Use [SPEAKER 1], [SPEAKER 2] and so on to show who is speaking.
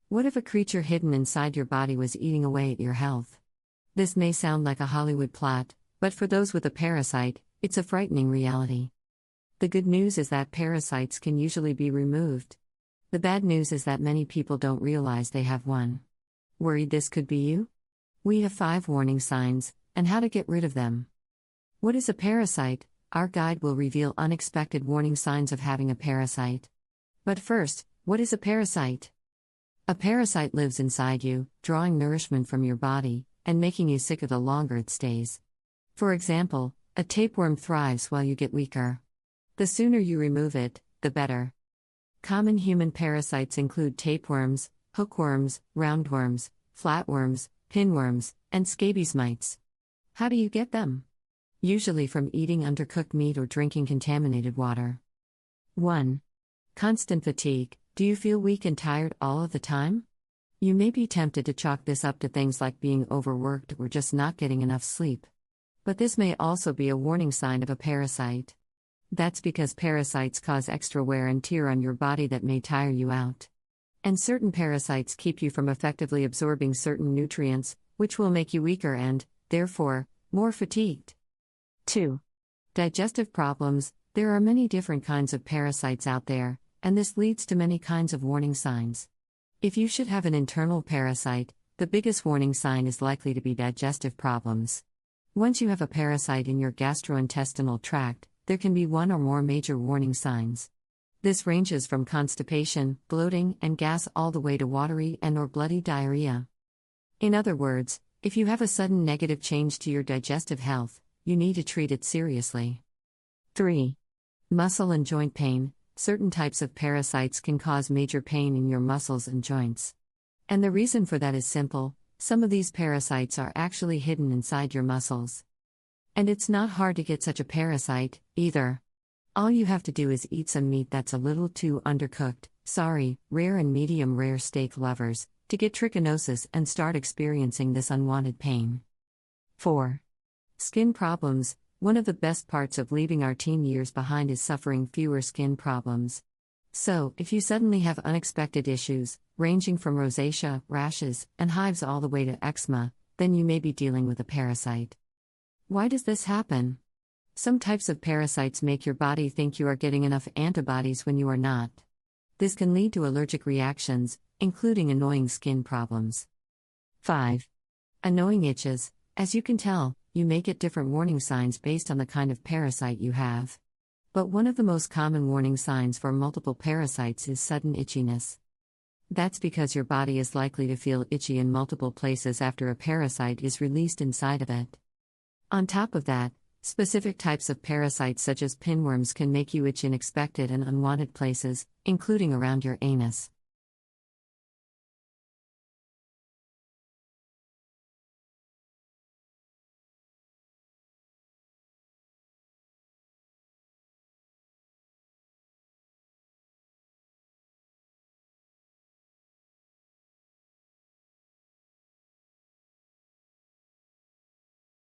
[SPEAKER 1] What if a creature hidden inside your body was eating away at your health? This may sound like a Hollywood plot, but for those with a parasite, it's a frightening reality. The good news is that parasites can usually be removed. The bad news is that many people don't realize they have one. Worried this could be you? We have 5 warning signs, and how to get rid of them. What is a parasite? Our guide will reveal unexpected warning signs of having a parasite. But first, what is a parasite? A parasite lives inside you, drawing nourishment from your body, and making you sicker the longer it stays. For example, a tapeworm thrives while you get weaker. The sooner you remove it, the better. Common human parasites include tapeworms, hookworms, roundworms, flatworms, pinworms, and scabies mites. How do you get them? Usually from eating undercooked meat or drinking contaminated water. 1. Constant fatigue. Do you feel weak and tired all of the time? You may be tempted to chalk this up to things like being overworked or just not getting enough sleep. But this may also be a warning sign of a parasite. That's because parasites cause extra wear and tear on your body that may tire you out. And certain parasites keep you from effectively absorbing certain nutrients, which will make you weaker and, therefore, more fatigued. 2. Digestive problems. There are many different kinds of parasites out there, and this leads to many kinds of warning signs. If you should have an internal parasite, the biggest warning sign is likely to be digestive problems. Once you have a parasite in your gastrointestinal tract, there can be one or more major warning signs. This ranges from constipation, bloating, and gas all the way to watery and/or bloody diarrhea. In other words, if you have a sudden negative change to your digestive health, you need to treat it seriously. 3. Muscle and joint pain. Certain types of parasites can cause major pain in your muscles and joints. And the reason for that is simple: some of these parasites are actually hidden inside your muscles. And it's not hard to get such a parasite, either. All you have to do is eat some meat that's a little too undercooked, rare and medium rare steak lovers, to get trichinosis and start experiencing this unwanted pain. 4. Skin problems. One of the best parts of leaving our teen years behind is suffering fewer skin problems. So, if you suddenly have unexpected issues, ranging from rosacea, rashes, and hives all the way to eczema, then you may be dealing with a parasite. Why does this happen? Some types of parasites make your body think you are getting enough antibodies when you are not. This can lead to allergic reactions, including annoying skin problems. 5. Annoying itches. As you can tell, you may get different warning signs based on the kind of parasite you have. But one of the most common warning signs for multiple parasites is sudden itchiness. That's because your body is likely to feel itchy in multiple places after a parasite is released inside of it. On top of that, specific types of parasites such as pinworms can make you itch in unexpected and unwanted places, including around your anus.